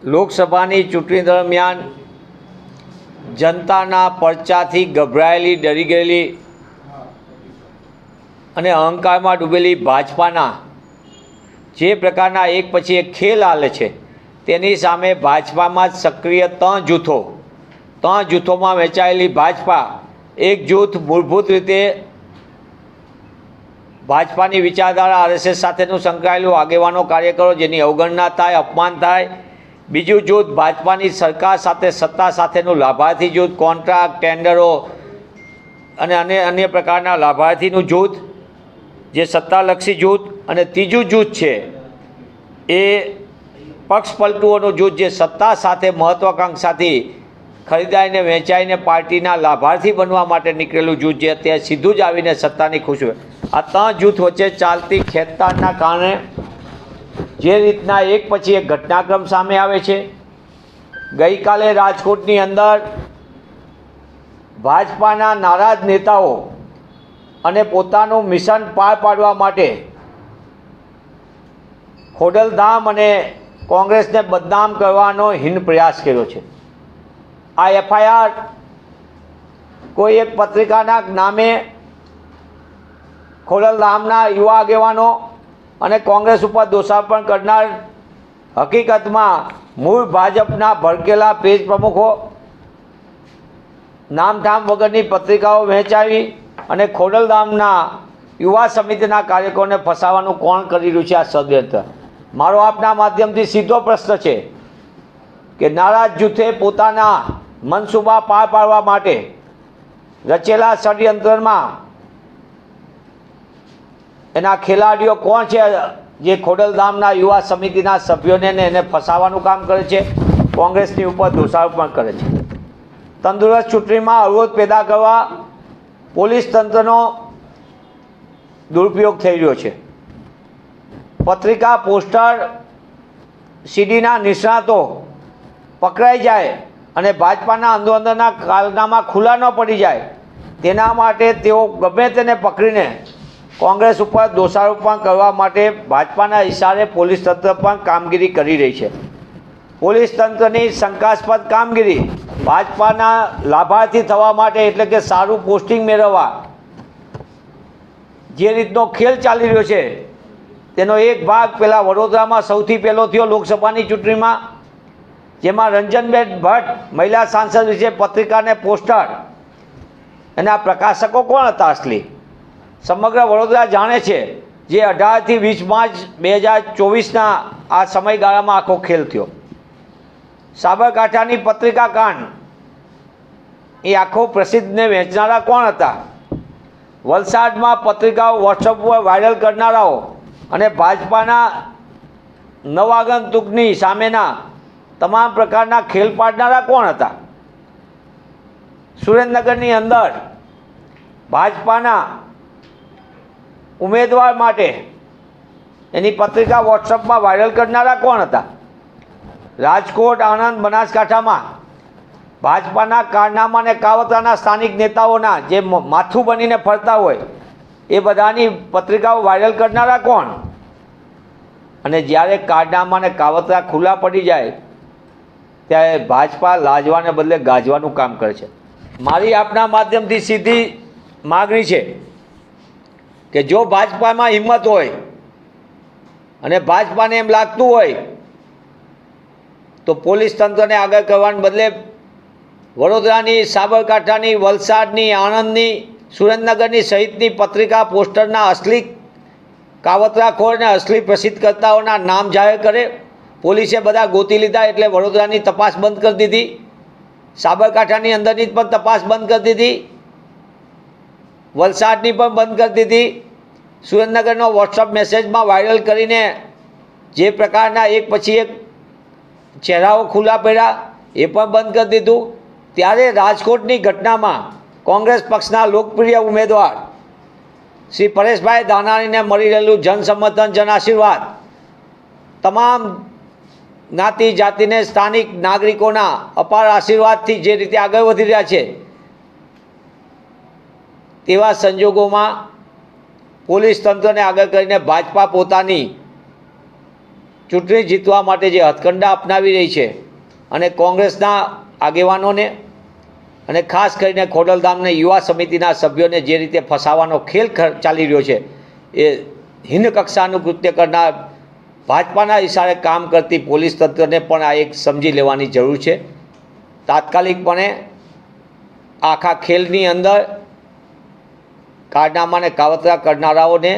લોકસભાની ચૂંટણી દરમિયાન જનતાના પરચાથી ગભરાયેલી, ડરી ગયેલી અને અહંકારમાં ડૂબેલી ભાજપાના જે પ્રકારના એક પછી એક ખેલ હાલે છે તેની સામે ભાજપામાં જ સક્રિય ત્રણ જૂથોમાં વહેંચાયેલી ભાજપા એક જૂથ મૂળભૂત રીતે ભાજપાની વિચારધારા આરએસએસ સાથેનું સંકળાયેલું આગેવાનો, કાર્યકરો જેની અવગણના થાય, અપમાન થાય. બીજું જૂથ ભાજપાની સરકાર સાથે, સત્તા સાથેનું લાભાર્થી જૂથ, કોન્ટ્રાક્ટ, ટેન્ડરો અને અન્ય પ્રકારના લાભાર્થીનું જૂથ જે સત્તાલક્ષી જૂથ. અને ત્રીજું જૂથ છે એ પક્ષપલટુઓનું જૂથ જે સત્તા સાથે, મહત્વાકાંક્ષાથી ખરીદાઈને વહેંચાઈને પાર્ટીના લાભાર્થી બનવા માટે નીકળેલું જૂથ જે અત્યારે સીધું જ આવીને સત્તાની ખુશ હોય. આ ત્રણ જૂથ વચ્ચે ચાલતી ખેંચતાણના કારણે જે રીતના એક પછી એક ઘટનાક્રમ સામે આવે છે. ગઈકાલે રાજકોટની અંદર ભાજપાના નારાજ નેતાઓ અને પોતાનું મિશન પાર પાડવા માટે ખોડલધામ અને કોંગ્રેસને બદનામ કરવાનો હીન પ્રયાસ કર્યો છે. આ એફઆઈઆર કોઈ એક પત્રિકાના નામે ખોડલધામના યુવા આગેવાનો અને કોંગ્રેસ ઉપર દોષારોપણ કરનાર હકીકતમાં મૂળ ભાજપના ભડકેલા પેજ પ્રમુખો, નામઠામ વગરની પત્રિકાઓ વહેંચાવી અને ખોડલધામના યુવા સમિતિના કાર્યકરોને ફસાવવાનું કોણ કરી રહ્યું છે આ ષડયંત્ર? મારો આપના માધ્યમથી સીધો પ્રશ્ન છે કે નારાજ જૂથે પોતાના મનસૂબા પાર પાડવા માટે રચેલા ષડયંત્રમાં એના ખેલાડીઓ કોણ છે જે ખોડલધામના યુવા સમિતિના સભ્યોને એને ફસાવવાનું કામ કરે છે, કોંગ્રેસની ઉપર દોષારોપણ કરે છે. તંદુરસ્ત ચૂંટણીમાં અવરોધ પેદા કરવા પોલીસ તંત્રનો દુરુપયોગ થઈ રહ્યો છે. પત્રિકા, પોસ્ટર, સીડીના નિષ્ણાતો પકડાઈ જાય અને ભાજપાના અંદરોઅંદરના કારનામા ખુલ્લા ન પડી જાય તેના માટે તેઓ ગમે તેને પકડીને કોંગ્રેસ ઉપર દોષારોપણ કરવા માટે ભાજપાના ઇશારે પોલીસ તંત્ર પણ કામગીરી કરી રહી છે. પોલીસ તંત્રની શંકાસ્પદ કામગીરી ભાજપાના લાભાર્થી થવા માટે, એટલે કે સારું પોસ્ટિંગ મેળવવા જે રીતનો ખેલ ચાલી રહ્યો છે તેનો એક ભાગ પહેલાં વડોદરામાં સૌથી પહેલો થયો લોકસભાની ચૂંટણીમાં, જેમાં રંજનબેન ભટ્ટ મહિલા સાંસદ વિશે પત્રિકાને પોસ્ટર, એના પ્રકાશકો કોણ હતા અસલી? સમગ્ર વડોદરા જાણે છે. જે 18થી 20 માર્ચ 2024ના આ સમયગાળામાં આખો ખેલ થયો. સાબરકાંઠાની પત્રિકા કાંડ એ આખો પ્રસિદ્ધને વેચનારા કોણ હતા? વલસાડમાં પત્રિકાઓ વોટ્સઅપ પર વાયરલ કરનારાઓ અને ભાજપાના નવાગંતુકની સામેના તમામ પ્રકારના ખેલ પાડનારા કોણ હતા? સુરેન્દ્રનગરની અંદર ભાજપાના ઉમેદવાર માટે એની પત્રિકા વોટ્સઅપમાં વાયરલ કરનારા કોણ હતા? રાજકોટ, આણંદ, બનાસકાંઠામાં ભાજપાના કારનામા અને કાવતરાના સ્થાનિક નેતાઓના જે માથું બનીને ફરતા હોય એ બધાની પત્રિકાઓ વાયરલ કરનારા કોણ? અને જ્યારે કારનામા અને કાવતરા ખુલ્લા પડી જાય ત્યારે ભાજપા લાજવાને બદલે ગાજવાનું કામ કરે છે. મારી આપના માધ્યમથી સીધી માગણી છે કે જો ભાજપામાં હિંમત હોય અને ભાજપાને એમ લાગતું હોય તો પોલીસ તંત્રને આગળ કરવાને બદલે વડોદરાની, સાબરકાંઠાની, વલસાડની, આણંદની, સુરેન્દ્રનગરની સહિતની પત્રિકા, પોસ્ટરના અસલી કાવતરાખોર અને અસલી પ્રસિદ્ધ કરતાઓના નામ જાહેર કરે. પોલીસે બધા ગોતી લીધા એટલે વડોદરાની તપાસ બંધ કરી દીધી, સાબરકાંઠાની અંદરની પણ તપાસ બંધ કરી દીધી, વલસાડની પણ બંધ કરી દીધી. સુરેન્દ્રનગરનો વોટ્સઅપ મેસેજમાં વાયરલ કરીને જે પ્રકારના એક પછી એક ચહેરાઓ ખુલ્લા પડ્યા એ પણ બંધ કરી દીધું. ત્યારે રાજકોટની ઘટનામાં કોંગ્રેસ પક્ષના લોકપ્રિય ઉમેદવાર શ્રી પરેશભાઈ ધાનાણીને મળી રહેલું જનસમર્થન, જન આશીર્વાદ, તમામ જ્ઞાતિ જાતિને સ્થાનિક નાગરિકોના અપાર આશીર્વાદથી જે રીતે આગળ વધી રહ્યા છે તેવા સંજોગોમાં પોલીસ તંત્રને આગળ કરીને ભાજપા પોતાની ચૂંટણી જીતવા માટે જે હથકંડા અપનાવી રહી છે અને કોંગ્રેસના આગેવાનોને અને ખાસ કરીને ખોડલધામને યુવા સમિતિના સભ્યોને જે રીતે ફસાવાનો ખેલ ચાલી રહ્યો છે એ હિન્દ કક્ષાનું કૃત્ય કરનાર ભાજપાના ઇશારે કામ કરતી પોલીસ તંત્રને પણ આ એક સમજી લેવાની જરૂર છે. તાત્કાલિકપણે આખા ખેલની અંદર કારનામા અને કાવતરા કરનારાઓને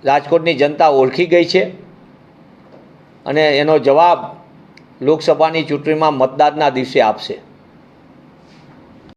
રાજકોટની જનતા ઓળખી ગઈ છે અને એનો જવાબ લોકસભાની ચૂંટણીમાં મતદાનના દિવસે આપશે.